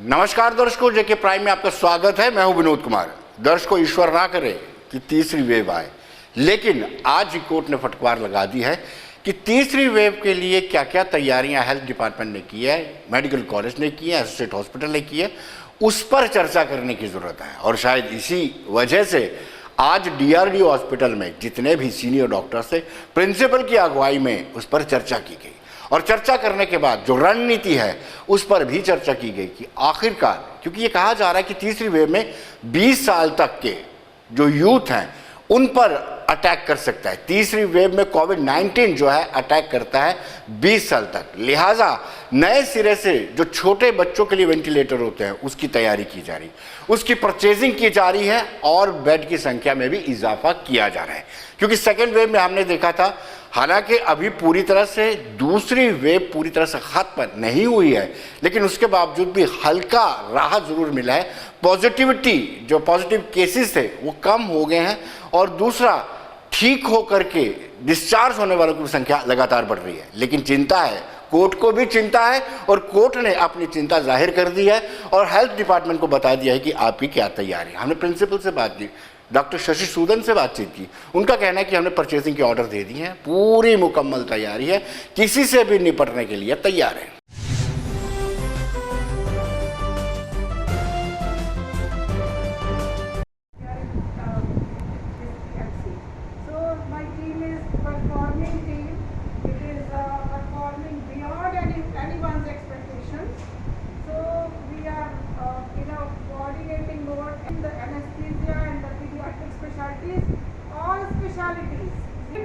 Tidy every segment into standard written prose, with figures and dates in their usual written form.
नमस्कार दर्शकों, जेके प्राइम में आपका स्वागत है। मैं हूं विनोद कुमार। दर्शकों, ईश्वर ना करे कि तीसरी वेव आए, लेकिन आज ही कोर्ट ने फटकार लगा दी है कि तीसरी वेव के लिए क्या क्या तैयारियां हेल्थ डिपार्टमेंट ने की है, मेडिकल कॉलेज ने की है, एसोसिएट हॉस्पिटल ने की है, उस पर चर्चा करने की जरूरत है। और शायद इसी वजह से आज डीआरडीओ हॉस्पिटल में जितने भी सीनियर डॉक्टर्स थे, प्रिंसिपल की अगुवाई में उस पर चर्चा की गई। और चर्चा करने के बाद जो रणनीति है उस पर भी चर्चा की गई कि आखिरकार, क्योंकि ये कहा जा रहा है कि तीसरी वेव में 20 साल तक के जो यूथ हैं उन पर अटैक कर सकता है। तीसरी वेव में कोविड-19 जो है अटैक करता है 20 साल तक। लिहाजा नए सिरे से जो छोटे बच्चों के लिए वेंटिलेटर होते हैं उसकी तैयारी की जा रही, उसकी परचेजिंग की जा रही है और बेड की संख्या में भी इजाफा किया जा रहा है। क्योंकि सेकेंड वेव में हमने देखा था, हालांकि अभी पूरी तरह से दूसरी वेव पूरी तरह से खत्म नहीं हुई है, लेकिन उसके बावजूद भी हल्का राहत जरूर मिला है। पॉजिटिविटी, जो पॉजिटिव केसेस थे वो कम हो गए हैं, और दूसरा, ठीक होकर के डिस्चार्ज होने वालों की संख्या लगातार बढ़ रही है। लेकिन चिंता है, कोर्ट को भी चिंता है, और कोर्ट ने अपनी चिंता जाहिर कर दी है और हेल्थ डिपार्टमेंट को बता दिया है कि आपकी क्या तैयारी है। हमने प्रिंसिपल से बात की, डॉक्टर शशि सूदन से बातचीत की। उनका कहना है कि हमने परचेजिंग के ऑर्डर दे दिए हैं, पूरी मुकम्मल तैयारी है, किसी से भी निपटने के लिए तैयार है।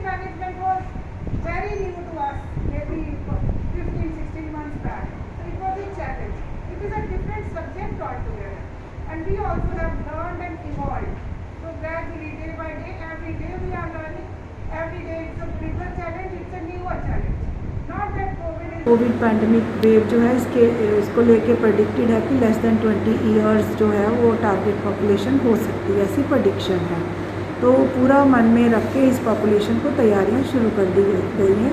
Management was very new to us, maybe 15-16 months back. So it was a challenge. It is a different subject altogether, and we also have learned and evolved. So gradually, day by day, every day we are learning. Every day it's a bigger challenge. It's a newer challenge. Not that Covid pandemic wave जो है इसको लेके predicted है कि less than 20 years जो है वो target population हो सकती है, ऐसी प्रेडिक्शन है। तो पूरा मन में रख के इस पॉपुलेशन को तैयारियां शुरू कर दी गई हैं।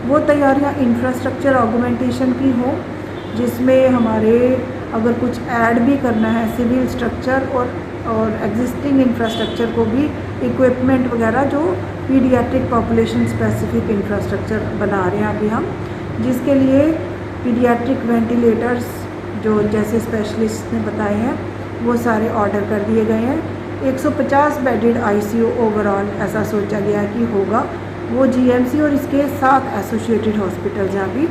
वो तैयारियां इंफ्रास्ट्रक्चर ऑगमेंटेशन की हो, जिसमें हमारे अगर कुछ ऐड भी करना है सिविल स्ट्रक्चर और एग्जिस्टिंग इंफ्रास्ट्रक्चर को भी, इक्विपमेंट वगैरह, जो पीडियाट्रिक पॉपुलेशन स्पेसिफिक इंफ्रास्ट्रक्चर बना रहे हैं अभी हम, जिसके लिए पीडियाट्रिक वेंटिलेटर्स जो जैसे स्पेशलिस्ट ने बताए हैं वो सारे ऑर्डर कर दिए गए हैं। 150 बेडेड आईसीयू ओवरऑल ऐसा सोचा गया कि होगा, वो जीएमसी और इसके साथ एसोसिएटेड हॉस्पिटल्स हैं। अभी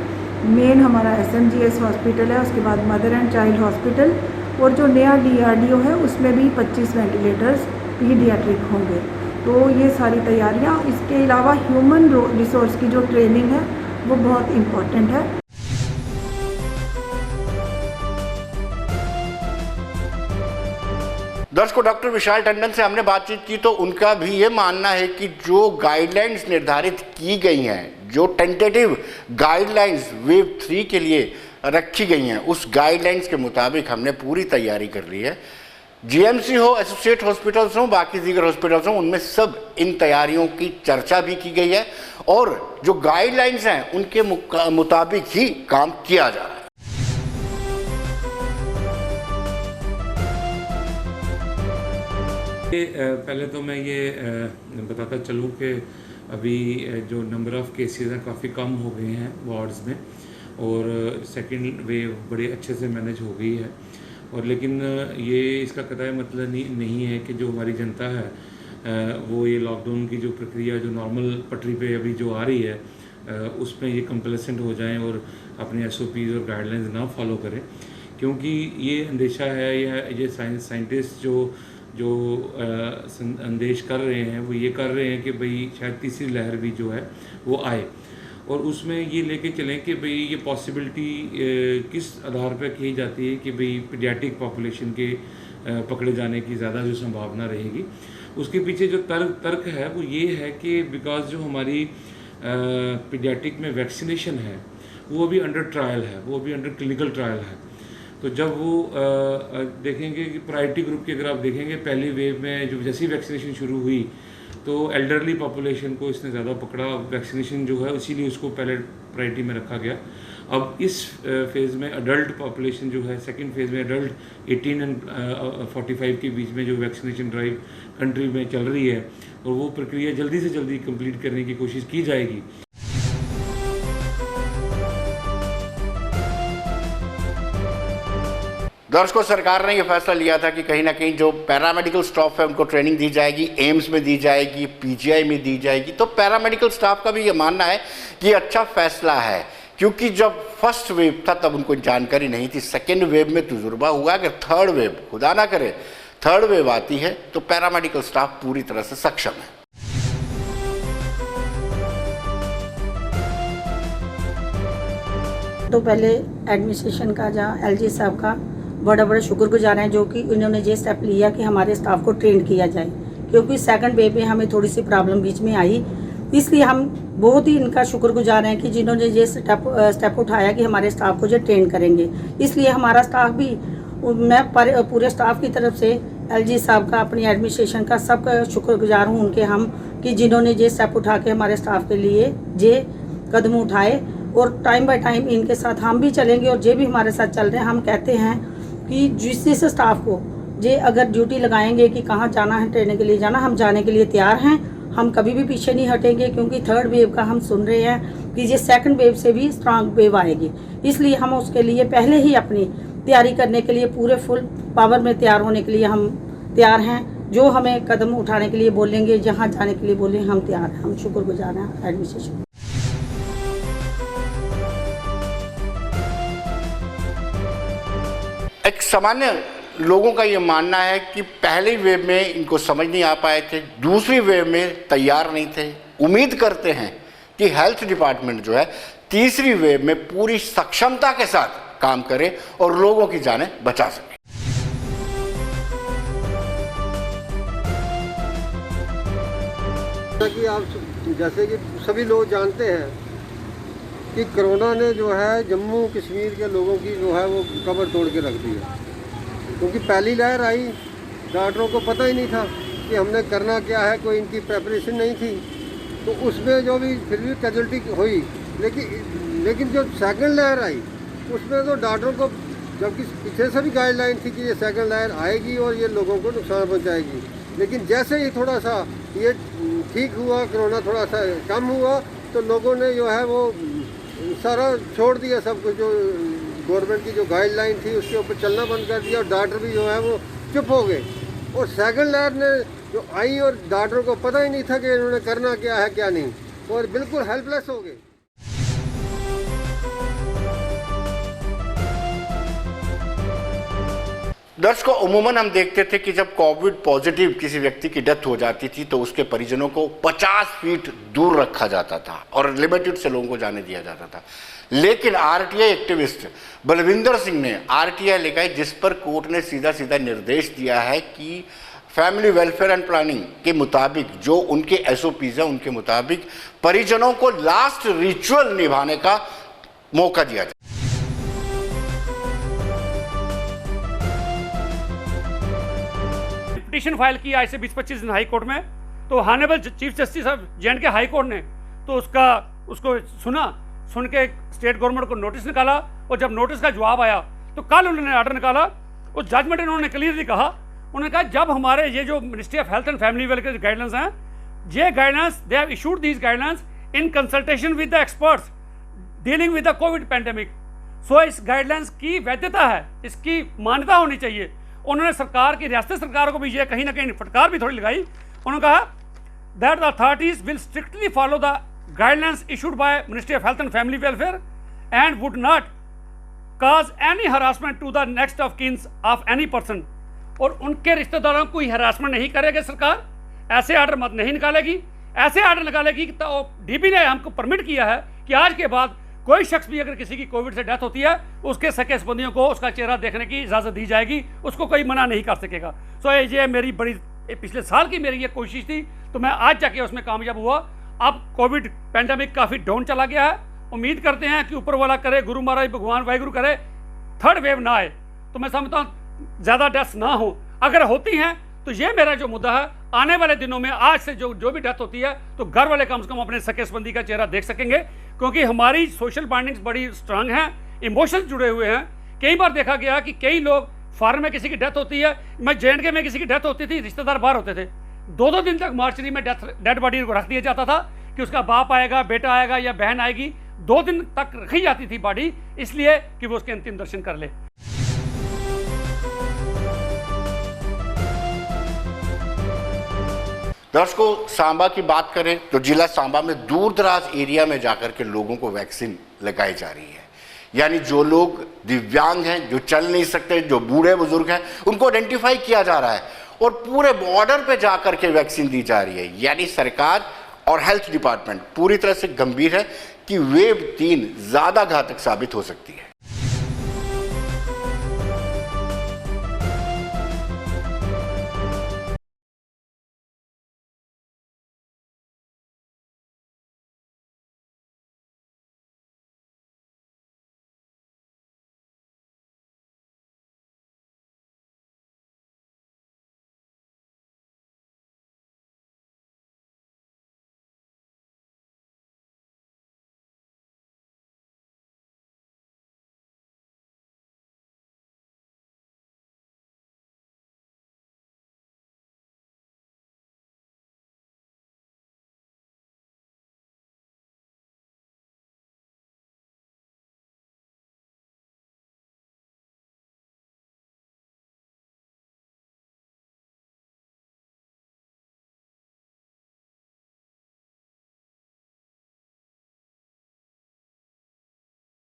मेन हमारा एसएमजीएस हॉस्पिटल है, उसके बाद मदर एंड चाइल्ड हॉस्पिटल, और जो नया डीआरडीओ है उसमें भी 25 वेंटिलेटर्स पीडियाट्रिक होंगे। तो ये सारी तैयारियाँ, इसके अलावा ह्यूमन रिसोर्स की जो ट्रेनिंग है वो बहुत इम्पॉर्टेंट है। दर्शकों, डॉक्टर विशाल टंडन से हमने बातचीत की तो उनका भी ये मानना है कि जो गाइडलाइंस निर्धारित की गई हैं, जो टेंटेटिव गाइडलाइंस वेव 3 के लिए रखी गई हैं, उस गाइडलाइंस के मुताबिक हमने पूरी तैयारी कर ली है। जीएमसी हो, एसोसिएट हॉस्पिटल्स हो, बाकी दीगर हॉस्पिटल्स हो, उनमें सब इन तैयारियों की चर्चा भी की गई है और जो गाइडलाइंस हैं उनके मुताबिक ही काम किया जा रहा है। पहले तो मैं ये बताता चलूँ कि अभी जो नंबर ऑफ़ केसेस हैं काफ़ी कम हो गए हैं वार्ड्स में, और सेकंड वेव बड़े अच्छे से मैनेज हो गई है। और लेकिन ये इसका कतई मतलब नहीं है कि जो हमारी जनता है वो ये लॉकडाउन की जो प्रक्रिया जो नॉर्मल पटरी पे अभी जो आ रही है उसमें ये कंप्लेसेंट हो जाएं और अपने एसओपीज़ और गाइडलाइंस ना फॉलो करें, क्योंकि ये अंदेशा है, ये साइंटिस्ट जो अंदेश कर रहे हैं वो ये कर रहे हैं कि भाई शायद तीसरी लहर भी जो है वो आए, और उसमें ये लेके चलें कि भाई ये पॉसिबिलिटी किस आधार पर की जाती है कि भाई पीडियाट्रिक पॉपुलेशन के पकड़े जाने की ज़्यादा जो संभावना रहेगी। उसके पीछे जो तर्क है वो ये है कि बिकॉज जो हमारी पीडियाट्रिक में वैक्सीनेशन है वो अभी अंडर ट्रायल है, वो अभी अंडर क्लिनिकल ट्रायल है। तो जब वो देखेंगे कि प्रायोरिटी ग्रुप की अगर आप देखेंगे पहली वेव में जो जैसी वैक्सीनेशन शुरू हुई तो एल्डरली पॉपुलेशन को इसने ज़्यादा पकड़ा, वैक्सीनेशन जो है इसीलिए उसको पहले प्रायोरिटी में रखा गया। अब इस फेज़ में अडल्ट पॉपुलेशन जो है, सेकंड फेज़ में अडल्ट 18 एंड 45 के बीच में जो वैक्सीनेशन ड्राइव कंट्री में चल रही है, और वो प्रक्रिया जल्दी से जल्दी कंप्लीट करने की कोशिश की जाएगी। दर्शकों, सरकार ने यह फैसला लिया था कि कहीं ना कहीं जो पैरामेडिकल स्टाफ है उनको ट्रेनिंग दी जाएगी, एम्स में दी जाएगी, पीजीआई में दी जाएगी। तो पैरामेडिकल स्टाफ का भी ये मानना है कि अच्छा फैसला है, क्योंकि जब फर्स्ट वेव था तब उनको जानकारी नहीं थी, सेकेंड वेव में तजुर्बा हुआ। अगर थर्ड वेव, खुदा ना करे थर्ड वेव आती है तो पैरामेडिकल स्टाफ पूरी तरह से सक्षम है। तो पहले एडमिनिस्ट्रेशन का जहाँ एलजी साहब का बड़ा बड़ा शुक्रगुजार हैं, जो कि उन्होंने ये स्टेप लिया कि हमारे स्टाफ को ट्रेन किया जाए, क्योंकि सेकंड वेव में हमें थोड़ी सी प्रॉब्लम बीच में आई। इसलिए हम बहुत ही इनका शुक्रगुजार हैं कि जिन्होंने ये स्टेप उठाया कि हमारे स्टाफ को जो ट्रेन करेंगे। इसलिए हमारा स्टाफ भी, मैं पूरे स्टाफ की तरफ से एलजी साहब का, अपनी एडमिनिस्ट्रेशन का, सबका शुक्रगुजार हूँ उनके हम, कि जिन्होंने ये स्टेप उठा के हमारे स्टाफ के लिए ये कदम उठाए। और टाइम बाय टाइम इनके साथ हम भी चलेंगे, और ये भी हमारे साथ चल रहे हैं। हम कहते हैं कि जिस स्टाफ को ये अगर ड्यूटी लगाएंगे कि कहाँ जाना है, ट्रेनिंग के लिए जाना, हम जाने के लिए तैयार हैं। हम कभी भी पीछे नहीं हटेंगे, क्योंकि थर्ड वेव का हम सुन रहे हैं कि ये सेकंड वेव से भी स्ट्रांग वेव आएगी। इसलिए हम उसके लिए पहले ही अपनी तैयारी करने के लिए, पूरे फुल पावर में तैयार होने के लिए हम तैयार हैं। जो हमें कदम उठाने के लिए बोलेंगे, जहाँ जाने के लिए बोलें, हम तैयार हैं। हम शुक्रगुजार हैं एडमिनिस्ट्रेशन। एक सामान्य लोगों का ये मानना है कि पहली वेव में इनको समझ नहीं आ पाए थे, दूसरी वेव में तैयार नहीं थे। उम्मीद करते हैं कि हेल्थ डिपार्टमेंट जो है तीसरी वेव में पूरी सक्षमता के साथ काम करे और लोगों की जानें बचा सके। कि आप जैसे कि सभी लोग जानते हैं कि कोरोना ने जो है जम्मू कश्मीर के लोगों की जो है वो कमर तोड़ के रख दी है, क्योंकि पहली लहर आई, डॉक्टरों को पता ही नहीं था कि हमने करना क्या है, कोई इनकी प्रेपरेशन नहीं थी। तो उसमें जो भी फिर भी कैजुअल्टी हुई, लेकिन जो सेकंड लहर आई उसमें तो डॉक्टरों को, जबकि पीछे से भी गाइडलाइन थी कि ये सेकंड लहर आएगी और ये लोगों को नुकसान पहुँचाएगी, लेकिन जैसे ही थोड़ा सा ये ठीक हुआ, कोरोना थोड़ा सा कम हुआ, तो लोगों ने जो है वो सारा छोड़ दिया, सब कुछ जो गवर्नमेंट की जो गाइडलाइन थी उसके ऊपर चलना बंद कर दिया, और डॉक्टर भी जो है वो चुप हो गए। और सेकंड लहर ने जो आई और डॉक्टरों को पता ही नहीं था कि इन्होंने करना क्या है क्या नहीं, और बिल्कुल हेल्पलेस हो गए। दर्शकों, उमूमन हम देखते थे कि जब कोविड पॉजिटिव किसी व्यक्ति की डेथ हो जाती थी तो उसके परिजनों को 50 फीट दूर रखा जाता था और लिमिटेड से लोगों को जाने दिया जाता था। लेकिन आरटीआई एक्टिविस्ट बलविंदर सिंह ने आरटीआई लगाई, जिस पर कोर्ट ने सीधा सीधा निर्देश दिया है कि फैमिली वेलफेयर एंड प्लानिंग के मुताबिक जो उनके एसओपीज हैं उनके मुताबिक परिजनों को लास्ट रिचुअल निभाने का मौका दिया जाए। पिटीशन फाइल किया आज से 20-25 दिन हाई कोर्ट में, तो honourable chief justice of J and K high court ने तो उसको सुन के स्टेट गवर्नमेंट को नोटिस निकाला, और जब नोटिस का जवाब आया तो कल उन्होंने ऑर्डर निकाला। उस जजमेंट उन्होंने क्लियरली कहा, उन्होंने कहा जब हमारे ये जो ministry of health and family welfare के गाइडलाइंस हैं, ये guidelines they have issued these guidelines in consultation with the experts dealing with the covid pandemic. So इस गाइडलाइंस की वैधता है, इसकी मान्यता होनी चाहिए। उन्होंने सरकार की, रियासती सरकार को भी ये कहीं ना कहीं फटकार भी थोड़ी लगाई। उन्होंने कहा that the authorities will strictly follow the guidelines issued by ministry of health and family welfare and would not cause any harassment to the next of kins of any person. और उनके रिश्तेदारों को कोई हरासमेंट नहीं करेगी सरकार, ऐसे order मत नहीं निकालेगी। ऐसे ऑर्डर निकालेगी तो डीबी ने हमको परमिट किया है कि आज के बाद कोई शख्स भी अगर किसी की कोविड से डेथ होती है, उसके सगे संबंधियों को उसका चेहरा देखने की इजाज़त दी जाएगी, उसको कोई मना नहीं कर सकेगा। सो ये मेरी बड़ी पिछले साल की मेरी ये कोशिश थी, तो मैं आज जाके उसमें कामयाब हुआ। अब कोविड पैंडेमिक काफ़ी डाउन चला गया है। उम्मीद करते हैं कि ऊपर वाला करे, गुरु महाराज भगवान वाहिगुरु करे, थर्ड वेव ना आए। तो मैं समझता हूँ ज़्यादा डेथ्स ना हो, अगर होती हैं तो ये मेरा जो मुद्दा है आने वाले दिनों में आज से जो भी डेथ होती है तो घर वाले कम से कम अपने सके संबंधी का चेहरा देख सकेंगे, क्योंकि हमारी सोशल बॉन्डिंग्स बड़ी स्ट्रांग हैं, इमोशंस जुड़े हुए हैं। कई बार देखा गया कि कई लोग फॉरेन में किसी की डेथ होती है, मैं JNK में किसी की डेथ होती थी, रिश्तेदार बाहर होते थे, 2-2 दिन तक मार्चरी में डेड बॉडी को रख दिया जाता था कि उसका बाप आएगा, बेटा आएगा या बहन आएगी, 2 दिन तक रखी जाती थी बॉडी, इसलिए कि वो उसके अंतिम दर्शन कर ले। दर्शकों, सांबा की बात करें तो जिला सांबा में दूर दराज एरिया में जाकर के लोगों को वैक्सीन लगाई जा रही है। यानी जो लोग दिव्यांग हैं, जो चल नहीं सकते, जो बूढ़े बुजुर्ग हैं, उनको आइडेंटिफाई किया जा रहा है और पूरे बॉर्डर पे जाकर के वैक्सीन दी जा रही है। यानी सरकार और हेल्थ डिपार्टमेंट पूरी तरह से गंभीर है कि वेव 3 ज्यादा घातक साबित हो सकती है।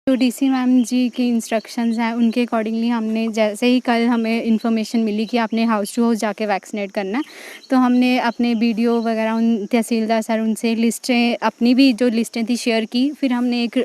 जो डीसी मैम जी की इंस्ट्रक्शंस हैं उनके अकॉर्डिंगली हमने, जैसे ही कल हमें इन्फॉर्मेशन मिली कि आपने हाउस टू हाउस जाके वैक्सीनेट करना है, तो हमने अपने BDO वगैरह उन तहसीलदार सर उनसे लिस्टें, अपनी भी जो लिस्टें थी शेयर की। फिर हमने एक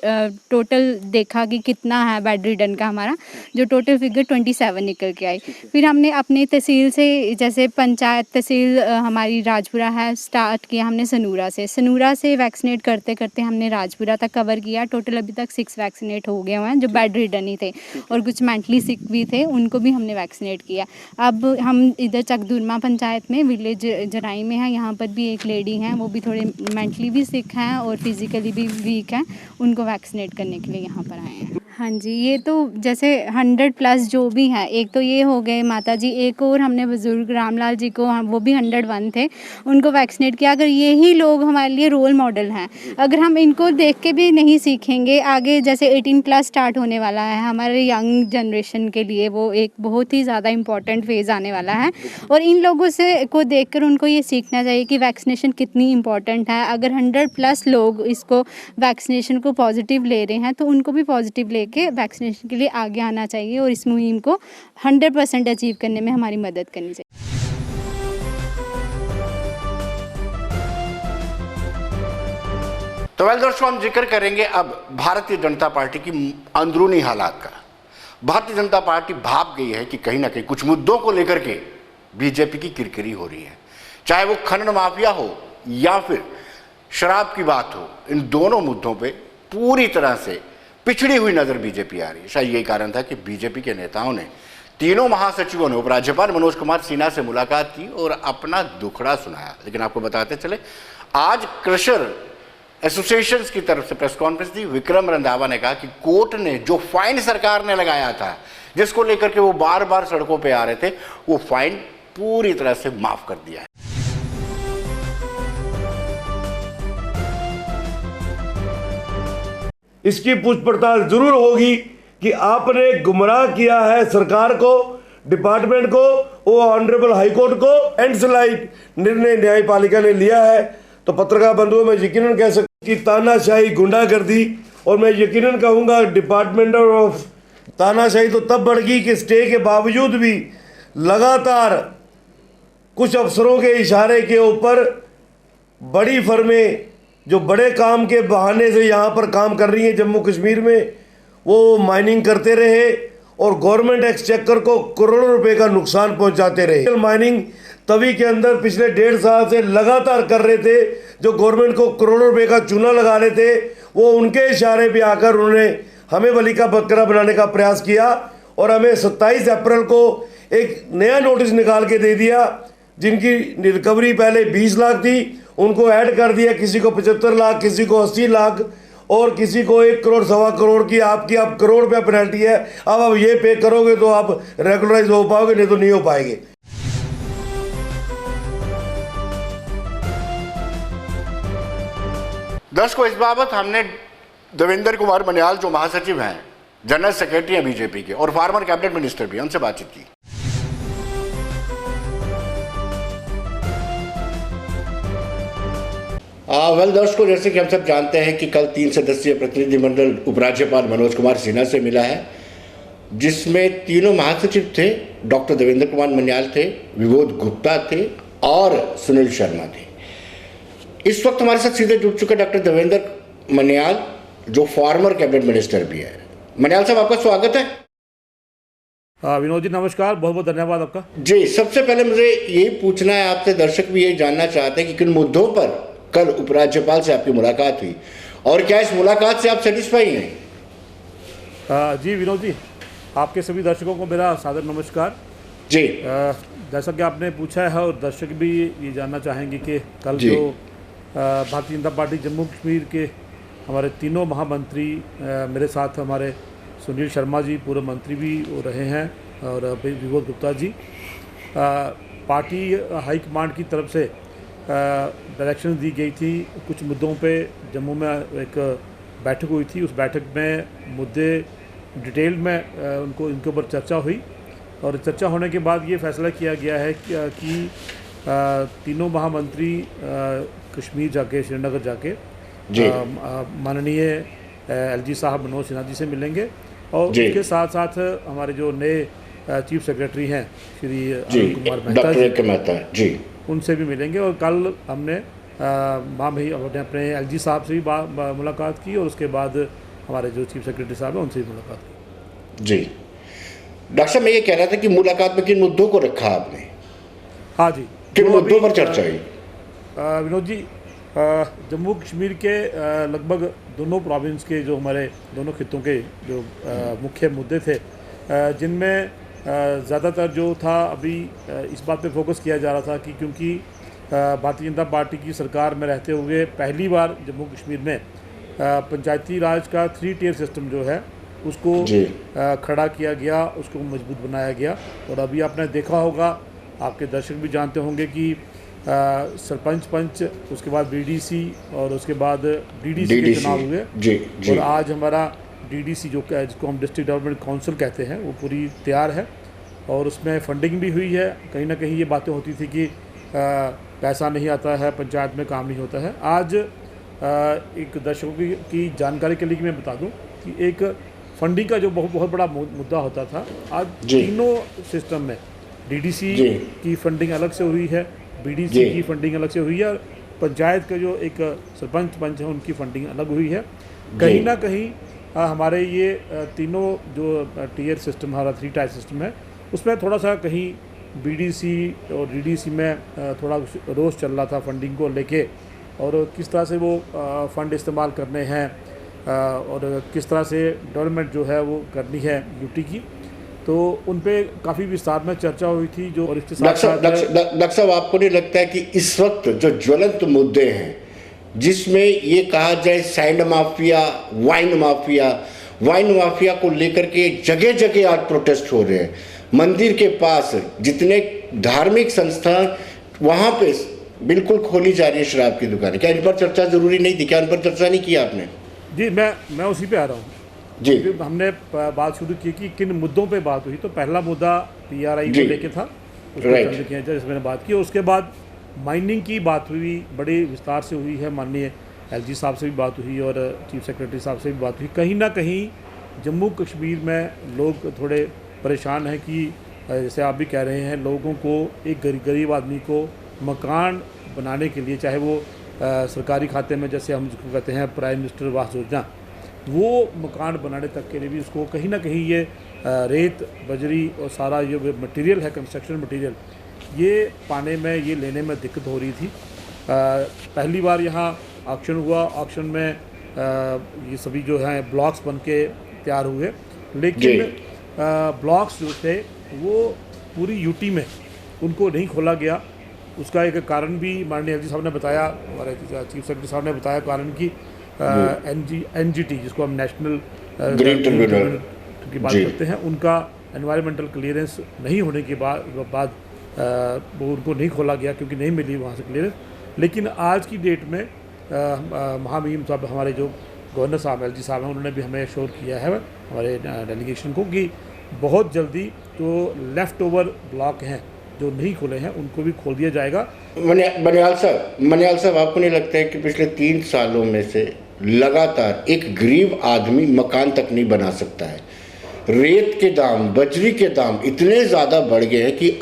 टोटल देखा कि कितना है बेड रिडन का हमारा, जो टोटल फिगर 27 निकल के आई। फिर हमने अपनी तहसील से, जैसे पंचायत तहसील हमारी राजपुरा है, स्टार्ट किया हमने सनूरा से वैक्सीनेट करते करते हमने राजपुरा तक कवर किया। टोटल अभी तक 6 वैक्सीनेट हो गए हुए हैं जो बेड रिडन ही थे, और कुछ मेंटली सिक भी थे, उनको भी हमने वैक्सीनेट किया। अब हम इधर चकदुरमा पंचायत में विलेज जराई में है, यहाँ पर भी एक लेडी हैं, वो भी थोड़े मेंटली भी सिक हैं और फिजिकली भी वीक हैं, उनको वैक्सीनेट करने के लिए यहाँ पर आए हैं। हाँ जी, ये तो जैसे 100+ जो भी हैं, एक तो ये हो गए माता जी, एक और हमने बुजुर्ग रामलाल जी को, वो भी 101 थे, उनको वैक्सीनेट किया। अगर यही लोग हमारे लिए रोल मॉडल हैं, अगर हम इनको देख के भी नहीं सीखेंगे, आगे जैसे 18+ स्टार्ट होने वाला है हमारे यंग जनरेशन के लिए, वो एक बहुत ही ज़्यादा इम्पॉर्टेंट फेज़ आने वाला है, और इन लोगों से को देखकर उनको ये सीखना चाहिए कि वैक्सीनेशन कितनी इम्पॉर्टेंट है। अगर 100+ लोग इसको वैक्सीनेशन को पॉजिटिव ले रहे हैं, तो उनको भी पॉजिटिव लेके वैक्सीनेशन के लिए आगे आना चाहिए और इस मुहिम को 100% अचीव करने में हमारी मदद करनी चाहिए। तो दर्शकों, हम जिक्र करेंगे अब भारतीय जनता पार्टी की अंदरूनी हालात का। भारतीय जनता पार्टी भाप गई है कि कहीं ना कहीं कुछ मुद्दों को लेकर के बीजेपी की किरकिरी हो रही है, चाहे वो खनन माफिया हो या फिर शराब की बात हो। इन दोनों मुद्दों पे पूरी तरह से पिछड़ी हुई नजर बीजेपी आ रही है। शायद यही कारण था कि बीजेपी के नेताओं ने, तीनों महासचिवों ने उपराज्यपाल मनोज कुमार सिन्हा से मुलाकात की और अपना दुखड़ा सुनाया। लेकिन आपको बताते चले, आज क्रशर एसोसिएशंस की तरफ से प्रेस कॉन्फ्रेंस दी। विक्रम रंधावा ने कहा कि कोर्ट ने जो फाइन सरकार ने लगाया था, जिसको लेकर के वो बार बार सड़कों पे आ रहे थे, वो फाइन पूरी तरह से माफ कर दिया है। इसकी पूछ पड़ताल जरूर होगी कि आपने गुमराह किया है सरकार को, डिपार्टमेंट को, वो ऑनरेबल हाईकोर्ट को एंडस्लाइड निर्णय न्यायपालिका ने लिया है। तो पत्रकार बंधुओं, मैं यकीनन कह सकता हूं कि तानाशाही, गुंडागर्दी, और मैं यकीनन कहूंगा डिपार्टमेंट ऑफ तानाशाही तो तब बढ़ गई कि स्टे के बावजूद भी लगातार कुछ अफसरों के इशारे के ऊपर बड़ी फर्में जो बड़े काम के बहाने से यहाँ पर काम कर रही हैं जम्मू कश्मीर में, वो माइनिंग करते रहे और गवर्नमेंट एक्सचेकर को करोड़ों रुपए का नुकसान पहुंचाते रहे। माइनिंग तवी के अंदर पिछले 1.5 साल से लगातार कर रहे थे, जो गवर्नमेंट को करोड़ों रुपए का चूना लगा रहे थे, वो उनके इशारे पे आकर उन्होंने हमें बलि का बकरा बनाने का प्रयास किया और हमें 27 अप्रैल को एक नया नोटिस निकाल के दे दिया। जिनकी रिकवरी पहले 20 लाख थी उनको ऐड कर दिया, किसी को 75 लाख, किसी को 80 लाख और किसी को 1 करोड़ 1.25 करोड़ की आपकी अब करोड़ रुपया पेनल्टी है। अब आप ये पे करोगे तो आप रेगुलराइज हो पाओगे, नहीं तो नहीं हो पाएंगे। दर्शकों, इस बाबत हमने देवेंद्र कुमार मन्याल जो महासचिव हैं, जनरल सेक्रेटरी हैं बीजेपी के और फार्मर कैबिनेट मिनिस्टर भी, उनसे बातचीत की। वेल दर्शकों, जैसे कि हम सब जानते हैं कि कल 3 सदस्यीय प्रतिनिधिमंडल उपराज्यपाल मनोज कुमार सिन्हा से मिला है, जिसमें तीनों महासचिव थे। डॉक्टर देवेंद्र कुमार मन्याल थे, विबोध गुप्ता थे और सुनील शर्मा थे। इस वक्त हमारे साथ सीधे जुड़ चुके डॉक्टर देवेंद्र मन्याल, जो फार्मर कैबिनेट मिनिस्टर भी है। मन्याल साहब, आपका स्वागत है। विनोद जी नमस्कार, बहुत बहुत धन्यवाद आपका। जी, सबसे पहले मुझे यही पूछना है आपसे, दर्शक भी यही जानना चाहते हैं कि किन मुद्दों पर कल उपराज्यपाल से आपकी मुलाकात हुई और क्या इस मुलाकात से आप सेटिस्फाई हैं? जी विनोद जी, आपके सभी दर्शकों को मेरा सादर नमस्कार जी। जैसा कि आपने पूछा है और दर्शक भी ये जानना चाहेंगे कि कल जो भारतीय जनता पार्टी जम्मू कश्मीर के हमारे तीनों महामंत्री, मेरे साथ हमारे सुनील शर्मा जी पूर्व मंत्री भी रहे हैं और विबोध गुप्ता जी, पार्टी हाईकमांड की तरफ से डायरेक्शन दी गई थी। कुछ मुद्दों पे जम्मू में एक बैठक हुई थी, उस बैठक में मुद्दे डिटेल में इनके ऊपर चर्चा हुई और चर्चा होने के बाद ये फैसला किया गया है कि तीनों महामंत्री कश्मीर जाके, श्रीनगर जाके माननीय एलजी साहब मनोज सिन्हा जी से मिलेंगे और उसके साथ साथ हमारे जो नए चीफ सेक्रेटरी हैं श्री अरुण कुमार मेहता जी, उनसे भी मिलेंगे। और कल हमने अपने एलजी साहब से भी मुलाकात की और उसके बाद हमारे जो चीफ सेक्रेटरी साहब हैं उनसे भी मुलाकात की। जी डॉक्टर साहब, मैं ये कह रहा था कि मुलाकात में किन मुद्दों को रखा आपने? हाँ जी, किन मुद्दों पर चर्चा हुई? विनोद जी, जम्मू कश्मीर के लगभग दोनों प्रोविंस के जो हमारे दोनों खित्तों के जो मुख्य मुद्दे थे, जिनमें ज़्यादातर जो था अभी इस बात पे फोकस किया जा रहा था कि क्योंकि भारतीय जनता पार्टी की सरकार में रहते हुए पहली बार जम्मू कश्मीर में पंचायती राज का 3 टियर सिस्टम जो है उसको खड़ा किया गया, उसको मजबूत बनाया गया। और अभी आपने देखा होगा, आपके दर्शक भी जानते होंगे कि सरपंच पंच, उसके बाद बीडीसी और उसके बाद डीडीसी के चुनाव हुए और आज हमारा डीडीसी जिसको हम डिस्ट्रिक्ट डेवलपमेंट काउंसिल कहते हैं वो पूरी तैयार है और उसमें फंडिंग भी हुई है। कहीं ना कहीं ये बातें होती थी कि पैसा नहीं आता है, पंचायत में काम नहीं होता है। आज एक दर्शकों की जानकारी के लिए मैं बता दूं कि एक फंडिंग का जो बहुत बड़ा मुद्दा होता था, आज तीनों सिस्टम में डीडीसी की फंडिंग अलग से हुई है, बीडीसी की फंडिंग अलग से हुई है और पंचायत का जो एक सरपंच पंच है उनकी फंडिंग अलग हुई है। कहीं ना कहीं हमारे ये तीनों जो टियर सिस्टम, हमारा 3 टायर सिस्टम है, उसमें थोड़ा सा कहीं बीडीसी और डीडीसी में थोड़ा रोष चल रहा था फंडिंग को लेके और किस तरह से वो फंड इस्तेमाल करने हैं और किस तरह से डेवलपमेंट जो है वो करनी है यूटी की, तो उन पे काफ़ी विस्तार में चर्चा हुई थी। जो और इसके साथ डॉक्टर साहब, आपको नहीं लगता है कि इस वक्त जो ज्वलंत मुद्दे हैं, जिसमें ये कहा जाए सैंड माफिया, वाइन माफिया को लेकर के जगह जगह आज प्रोटेस्ट हो रहे हैं, मंदिर के पास जितने धार्मिक संस्थान, वहाँ पे बिल्कुल खोली जा रही है शराब की दुकानें, क्या इन पर चर्चा जरूरी नहीं थी? क्या इन पर चर्चा नहीं किया आपने? जी, मैं उसी पे आ रहा हूँ जी। हमने बात शुरू की कि किन मुद्दों पे बात हुई, तो पहला मुद्दा PRI को लेके था, जिसमें मैंने बात की। उसके बाद माइनिंग की बात हुई, बड़े विस्तार से हुई है, माननीय LG साहब से भी बात हुई और चीफ सेक्रेटरी साहब से भी बात हुई। कहीं ना कहीं जम्मू कश्मीर में लोग थोड़े परेशान हैं कि जैसे आप भी कह रहे हैं, लोगों को, एक गरीब आदमी को मकान बनाने के लिए, चाहे वो सरकारी खाते में जैसे हम जिसको कहते हैं प्राइम मिनिस्टर आवास योजना, वो मकान बनाने तक के लिए भी उसको कहीं ना कहीं ये रेत, बजरी और सारा ये मटेरियल है, कंस्ट्रक्शन मटेरियल, ये पाने में, ये लेने में दिक्कत हो रही थी। पहली बार यहाँ ऑक्शन हुआ, ऑक्शन में ये सभी जो हैं ब्लॉक्स बन के तैयार हुए, लेकिन ब्लॉक्स जो थे वो पूरी यूटी में उनको नहीं खोला गया उसका एक कारण भी माननीय एलजी साहब ने बताया, हमारे चीफ सेक्रेटरी साहब ने बताया कारण की NGT जिसको हम नेशनल ग्रीन ट्रिब्यूनल की बात करते हैं, उनका एनवायरमेंटल क्लियरेंस नहीं होने के बाद वो उनको नहीं खोला गया क्योंकि नहीं मिली वहाँ से क्लियरेंस। लेकिन आज की डेट में महामहिम साहब, हमारे जो गवर्नर साहब LG साहब हैं, उन्होंने भी हमें एश्योर किया है हमारे डेलीगेशन को कि बहुत जल्दी जो लेफ़्ट ओवर ब्लॉक हैं जो नहीं खुले हैं उनको भी खोल दिया जाएगा। मनियाल साहब, आपको नहीं लगता है कि पिछले 3 सालों में से लगातार एक गरीब आदमी मकान तक नहीं बना सकता है? रेत के दाम, बजरी के दाम इतने ज़्यादा बढ़ गए हैं कि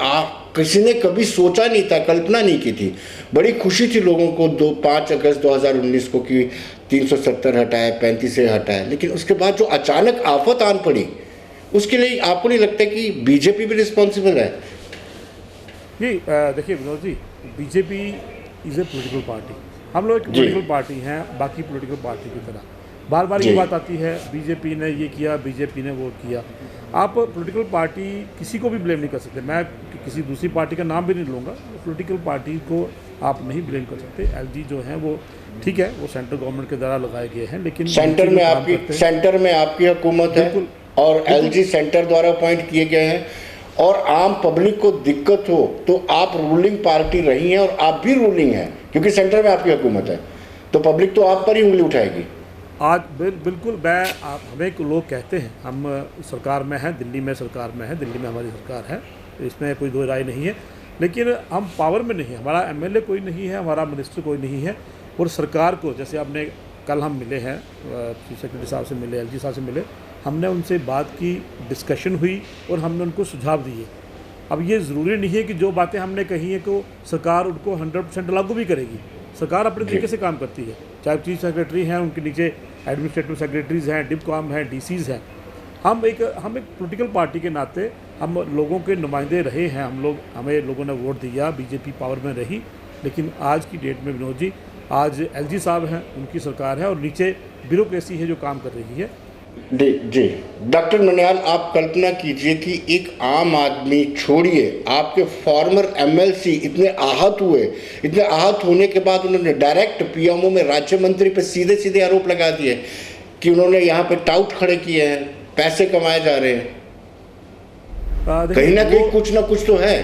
किसी ने कभी सोचा नहीं था, कल्पना नहीं की थी। बड़ी खुशी थी लोगों को 5 अगस्त 2019 को कि 370 हटाया, 35 से हटाया, लेकिन उसके बाद जो अचानक आफत आन पड़ी उसके लिए आपको नहीं लगता कि बीजेपी भी रिस्पॉन्सिबल है? जी देखिए Vinod ji, BJP is a political party. हम लोग एक पॉलिटिकल पार्टी हैं बाकी पॉलिटिकल पार्टी की तरह। बार बार ये बात आती है बीजेपी ने ये किया, बीजेपी ने वो किया। आप पॉलिटिकल पार्टी किसी को भी ब्लेम नहीं कर सकते। मैं किसी दूसरी पार्टी का नाम भी नहीं लूँगा। पॉलिटिकल पार्टी को आप नहीं ब्लेम कर सकते। LG जो हैं वो ठीक है, वो सेंट्रल गवर्नमेंट के द्वारा लगाए गए हैं, लेकिन सेंटर में आपकी हुकूमत है और LG सेंटर द्वारा अपॉइंट किए गए हैं, और आम पब्लिक को दिक्कत हो तो आप रूलिंग पार्टी रही हैं और आप भी रूलिंग हैं क्योंकि सेंटर में आपकी हुकूमत है, तो पब्लिक तो आप पर ही उंगली उठाएगी। आज बिल्कुल हमें लोग कहते हैं हम सरकार में हैं, दिल्ली में सरकार में है, दिल्ली में हमारी सरकार है, इसमें कोई दो राय नहीं है, लेकिन हम पावर में नहीं है। हमारा MLA कोई नहीं है, हमारा मिनिस्टर कोई नहीं है, और सरकार को जैसे आपने कल हम मिले हैं, चीफ सेक्रेटरी साहब से मिले, LG साहब से मिले, हमने उनसे बात की, डिस्कशन हुई और हमने उनको सुझाव दिए। अब ये ज़रूरी नहीं है कि जो बातें हमने कही हैं को सरकार उनको 100% लागू भी करेगी। सरकार अपने तरीके से काम करती है, चाहे चीफ सेक्रेटरी हैं, उनके नीचे एडमिनिस्ट्रेटिव सेक्रेटरीज़ हैं, डिपकॉम हैं, DCs हैं। हम एक पॉलिटिकल पार्टी के नाते हम लोगों के नुमाइंदे रहे हैं। हमें लोगों ने वोट दिया, बीजेपी पावर में रही, लेकिन आज की डेट में विनोद जी, आज LG साहब हैं, उनकी सरकार है और नीचे ब्यूरोक्रेसी है जो काम कर रही है। जी डॉक्टर मनियाल, आप कल्पना कीजिए कि एक आम आदमी छोड़िए, आपके फॉर्मर MLC इतने आहत होने के बाद उन्होंने डायरेक्ट PMO में राज्य मंत्री पे सीधे आरोप लगा दिए कि उन्होंने यहाँ पे टाउट खड़े किए हैं, पैसे कमाए जा रहे हैं। कहीं ना कहीं कुछ ना कुछ तो है,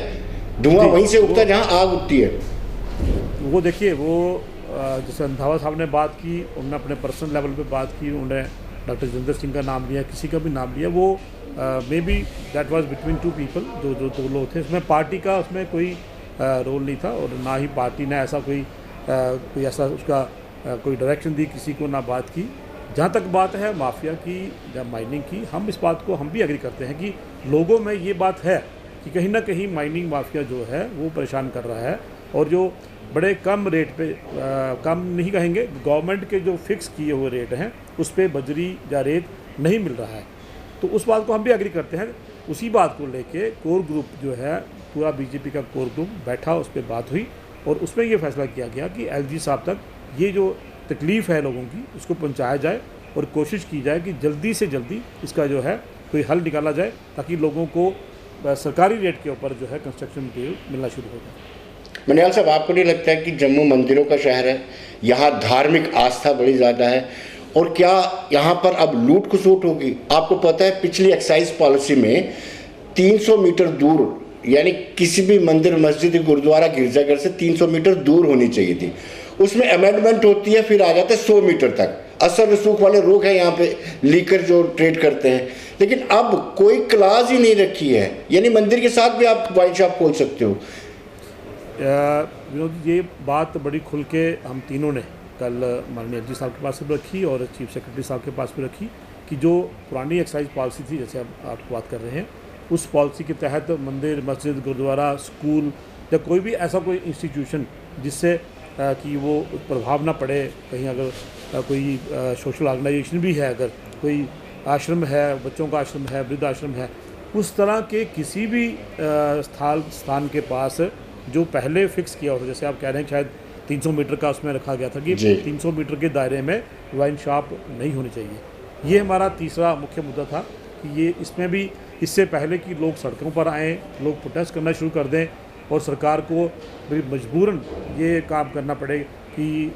धुआं वहीं से उगता है जहाँ आग उठती है। वो देखिए, वो जैसे रंधावा साहब ने बात की, उन्होंने अपने पर्सनल लेवल पे बात की, उन्होंने डॉक्टर जितेंद्र सिंह का नाम लिया, किसी का भी नाम लिया, वो may be that was between 2 people, जो 2 लोग थे। उसमें पार्टी का उसमें कोई रोल नहीं था और ना ही पार्टी ने ऐसा कोई ऐसा उसका कोई डायरेक्शन दी किसी को, ना बात की। जहाँ तक बात है माफिया की या माइनिंग की, हम इस बात को हम भी एग्री करते हैं कि लोगों में ये बात है कि कहीं ना कहीं माइनिंग माफिया जो है वो परेशान कर रहा है, और जो बड़े कम रेट पे, कम नहीं कहेंगे, गवर्नमेंट के जो फिक्स किए हुए रेट हैं उस पर बजरी या रेत नहीं मिल रहा है, तो उस बात को हम भी एग्री करते हैं। उसी बात को लेके कोर ग्रुप जो है, पूरा बीजेपी का कोर ग्रुप बैठा, उस पर बात हुई और उसमें ये फैसला किया गया कि LG साहब तक ये जो तकलीफ़ है लोगों की उसको पहुंचाया जाए और कोशिश की जाए कि जल्दी से जल्दी इसका जो है कोई हल निकाला जाए, ताकि लोगों को सरकारी रेट के ऊपर जो है कंस्ट्रक्शन मटीरियल मिलना शुरू हो जाए। मनियाल साहब, आपको नहीं लगता है कि जम्मू मंदिरों का शहर है, यहाँ धार्मिक आस्था बड़ी ज़्यादा है, और क्या यहाँ पर अब लूट खसूट होगी? आपको पता है पिछली एक्साइज पॉलिसी में 300 मीटर दूर, यानी किसी भी मंदिर, मस्जिद, गुरुद्वारा, गिरजाघर से 300 मीटर दूर होनी चाहिए थी, उसमें अमेंडमेंट होती है, फिर आ जाता है 100 मीटर तक। असर रसूख वाले लोग हैं यहाँ पे लीकर जो ट्रेड करते हैं, लेकिन अब कोई क्लास ही नहीं रखी है, यानी मंदिर के साथ भी आप वाइन शॉप खोल सकते हो। विनोद, ये बात बड़ी खुल के हम तीनों ने कल माननीय LG साहब के पास भी रखी और चीफ सेक्रेटरी साहब के पास भी रखी कि जो पुरानी एक्साइज पॉलिसी थी, जैसे आप बात कर रहे हैं, उस पॉलिसी के तहत मंदिर, मस्जिद, गुरुद्वारा, स्कूल या कोई भी ऐसा कोई इंस्टीट्यूशन जिससे कि वो प्रभाव ना पड़े, कहीं अगर कोई सोशल ऑर्गेनाइजेशन भी है, अगर कोई आश्रम है, बच्चों का आश्रम है, वृद्ध आश्रम है, उस तरह के किसी भी स्थान के पास जो पहले फिक्स किया होता, जैसे आप कह रहे हैं शायद 300 मीटर का उसमें रखा गया था कि 300 मीटर के दायरे में वाइन शॉप नहीं होनी चाहिए। ये हमारा तीसरा मुख्य मुद्दा था कि ये इसमें भी इससे पहले कि लोग सड़कों पर आएँ, लोग प्रोटेस्ट करना शुरू कर दें, और सरकार को भी मजबूरन ये काम करना पड़े कि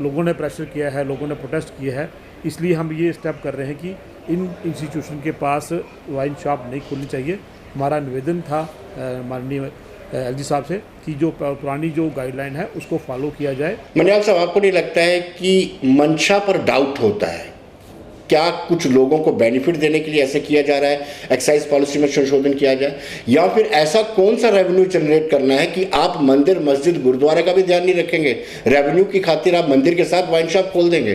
लोगों ने प्रेशर किया है, लोगों ने प्रोटेस्ट किया है, इसलिए हम ये स्टेप कर रहे हैं कि इन इंस्टीट्यूशन के पास वाइन शॉप नहीं खोलनी चाहिए। हमारा निवेदन था माननीय एलजी साहब से कि जो पुरानी जो गाइडलाइन है उसको फॉलो किया जाए। मनियाल साहब, आपको नहीं लगता है कि मंशा पर डाउट होता है? क्या कुछ लोगों को बेनिफिट देने के लिए ऐसे किया जा रहा है, एक्साइज पॉलिसी में संशोधन किया जाए, या फिर ऐसा कौन सा रेवेन्यू जनरेट करना है कि आप मंदिर, मस्जिद, गुरुद्वारे का भी ध्यान नहीं रखेंगे, रेवेन्यू की खातिर आप मंदिर के साथ वाइन शॉप खोल देंगे?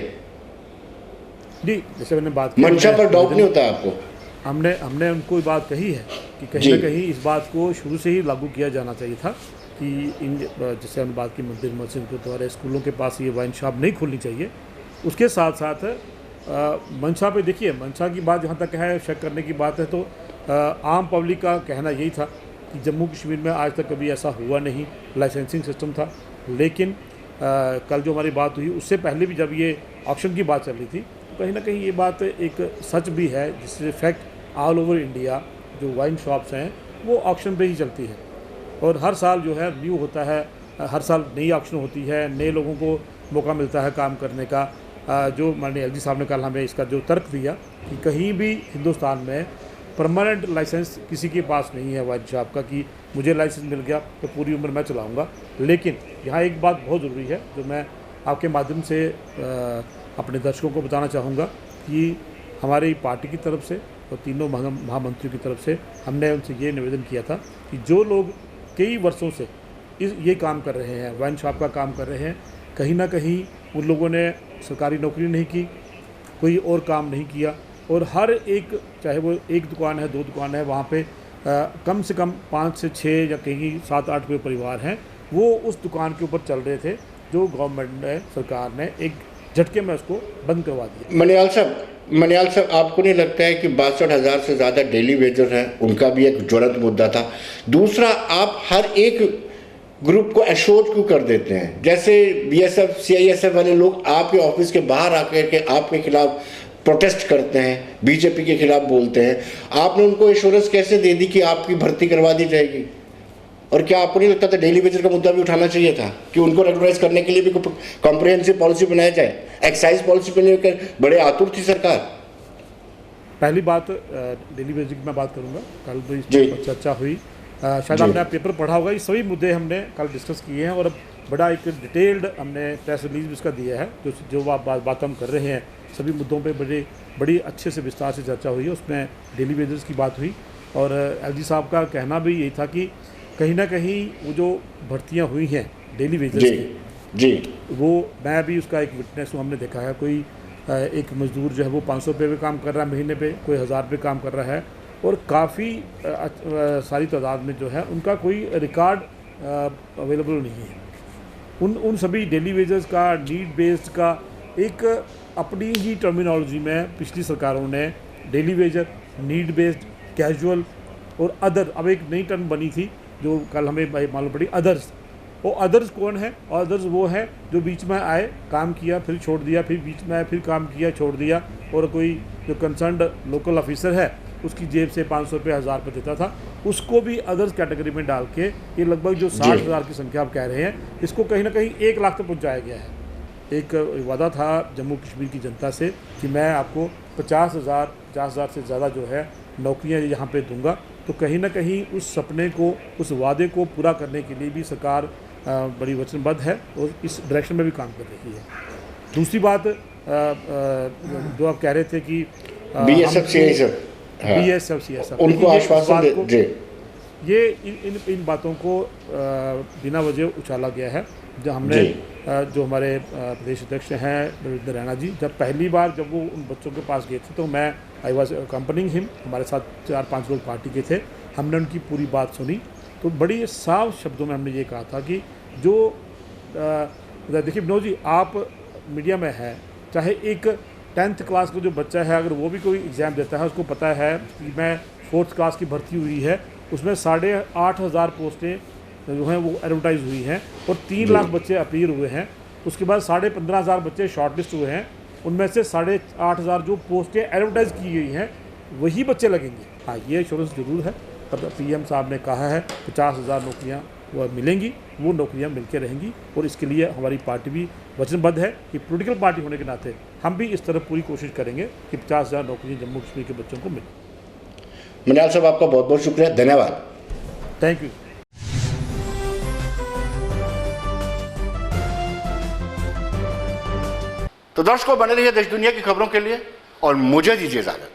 जी, जैसे मैंने बात की, मंशा पर डाउट नहीं होता आपको? हमने उनको बात कही है कि कहीं ना कहीं इस बात को शुरू से ही लागू किया जाना चाहिए था कि इन, जैसे हमने बात की मंदिर, मस्जिद, गुरुद्वारे, स्कूलों के पास ये वाइन शॉप नहीं खोलनी चाहिए। उसके साथ साथ मंशा पे देखिए, मंशा की बात जहाँ तक है, शक करने की बात है, तो आम पब्लिक का कहना यही था कि जम्मू कश्मीर में आज तक कभी ऐसा हुआ नहीं, लाइसेंसिंग सिस्टम था। लेकिन कल जो हमारी बात हुई उससे पहले भी जब ये ऑक्शन की बात चल रही थी, तो कहीं ना कहीं ये बात एक सच भी है, जिससे फैक्ट ऑल ओवर इंडिया जो वाइन शॉप्स हैं वो ऑक्शन पे ही चलती है और हर साल जो है न्यू होता है, हर साल नई ऑक्शन होती है, नए लोगों को मौका मिलता है काम करने का। जो माननीय एलजी साहब ने कल हमें इसका जो तर्क दिया कि कहीं भी हिंदुस्तान में परमानेंट लाइसेंस किसी के पास नहीं है वाइन शॉप का कि मुझे लाइसेंस मिल गया तो पूरी उम्र मैं चलाऊँगा। लेकिन यहाँ एक बात बहुत ज़रूरी है जो मैं आपके माध्यम से अपने दर्शकों को बताना चाहूँगा कि हमारी पार्टी की तरफ से और तीनों महामंत्रियों की तरफ से हमने उनसे ये निवेदन किया था कि जो लोग कई वर्षों से ये काम कर रहे हैं, वाइन शॉप का काम कर रहे हैं, कहीं ना कहीं उन लोगों ने सरकारी नौकरी नहीं की, कोई और काम नहीं किया और हर एक, चाहे वो एक दुकान है, 2 दुकान है, वहाँ पे कम से कम 5 से 6 या कहीं 7-8 कोई परिवार हैं, वो उस दुकान के ऊपर चल रहे थे, जो गवर्नमेंट ने, सरकार ने एक झटके में उसको बंद करवा दिया। मनियाल साहब, आपको नहीं लगता है कि 62,000 से ज़्यादा डेली वेजर हैं, उनका भी एक ज्वलंत मुद्दा था? दूसरा, आप हर एक ग्रुप को एश्योर्ड क्यों कर देते हैं? जैसे बीएसएफ, सीआईएसएफ वाले लोग आपके ऑफिस के बाहर आकर के आपके खिलाफ प्रोटेस्ट करते हैं, बीजेपी के खिलाफ बोलते हैं, आपने उनको एश्योरेंस कैसे दे दी कि आपकी भर्ती करवा दी जाएगी? और क्या आपको नहीं लगता था डेली वेजर का मुद्दा भी उठाना चाहिए था कि उनको रेगुलराइज करने के लिए भी कॉम्प्रिहेंसिव पॉलिसी बनाया जाए? एक्साइज पॉलिसी पे लेकर बड़े आतुर थी सरकार। पहली बात डेली वेजर की मैं बात करूँगा, कल भी इस पर चर्चा हुई, शायद आपने पेपर पढ़ा होगा, ये सभी मुद्दे हमने कल डिस्कस किए हैं और अब बड़ा एक डिटेल्ड हमने प्रेस रिलीज भी इसका दिया है। जो बात हम कर रहे हैं सभी मुद्दों पे बड़ी अच्छे से विस्तार से चर्चा हुई है, उसमें डेली वेजर्स की बात हुई और एलजी साहब का कहना भी यही था कि कहीं ना कहीं वो जो भर्तियां हुई हैं डेली वेजर्स की, वो मैं भी उसका एक विटनेस हूँ। हमने देखा है कोई एक मजदूर जो है वो 500 रुपये पे काम कर रहा है महीने पे, कोई 1000 रुपये काम कर रहा है और काफ़ी सारी तादाद में जो है उनका कोई रिकॉर्ड अवेलेबल नहीं है। उन सभी डेली वेजर्स का, नीड बेस्ड का एक अपनी ही टर्मिनोलॉजी में पिछली सरकारों ने daily Vaser, need based, casual और अदर, अब एक नई टर्म बनी थी जो कल हमें मालूम पड़ी, अदर्स। वो अदर्स कौन है? अदर्स वो है जो बीच में आए, काम किया, फिर छोड़ दिया, फिर बीच में आए, फिर काम किया, छोड़ दिया और कोई जो कंसर्न्ड लोकल ऑफिसर है उसकी जेब से 500 रुपये, 1000 रुपये देता था, उसको भी अदर्स कैटेगरी में डाल के ये लगभग जो 60,000 की संख्या आप कह रहे हैं, इसको कहीं ना कहीं 1 लाख तक पहुँचाया गया है। एक वादा था जम्मू कश्मीर की जनता से कि मैं आपको 50,000 से ज़्यादा जो है नौकरियाँ यहाँ पे दूंगा, तो कहीं ना कहीं उस सपने को, उस वादे को पूरा करने के लिए भी सरकार बड़ी वचनबद्ध है और इस डायरेक्शन में भी काम कर रही है। दूसरी बात जो आप कह रहे थे कि बीएसएफ उनको आश्वासन दे, ये इन बातों को बिना वजह उछाला गया है। जो हमने जो हमारे प्रदेश अध्यक्ष हैं रविंद्र रैना जी, जब पहली बार जब वो उन बच्चों के पास गए थे तो मैं आई वॉज अकम्पनिंग हिम, हमारे साथ 4-5 लोग पार्टी के थे, हमने उनकी पूरी बात सुनी तो बड़ी साफ शब्दों में हमने ये कहा था कि जो देखिए विनोद जी, आप मीडिया में हैं, चाहे एक 10th क्लास का जो बच्चा है अगर वो भी कोई एग्ज़ाम देता है, उसको पता है कि मैं 4th क्लास की भर्ती हुई है, उसमें 8,500 पोस्टें जो हैं वो एडवर्टाइज हुई हैं और 3 लाख बच्चे अपीयर हुए हैं। उसके बाद 15,500 बच्चे शॉर्टलिस्ट हुए हैं, उनमें से 8,500 जो पोस्टें एडवर्टाइज की गई हैं वही बच्चे लगेंगे। हाँ, ये एश्योरेंस जरूर है, पर पीएम साहब ने कहा है 50,000 नौकरियाँ वह मिलेंगी, वो नौकरियां मिलकर रहेंगी। और इसके लिए हमारी पार्टी भी वचनबद्ध है कि पॉलिटिकल पार्टी होने के नाते हम भी इस तरफ पूरी कोशिश करेंगे कि 50,000 नौकरियाँ जम्मू कश्मीर के बच्चों को मिले। मनियाल साहब, आपका बहुत बहुत शुक्रिया, धन्यवाद। Thank you. तो दर्शकों, बने रहिए देश दुनिया की खबरों के लिए और मुझे दीजिए इजाजत।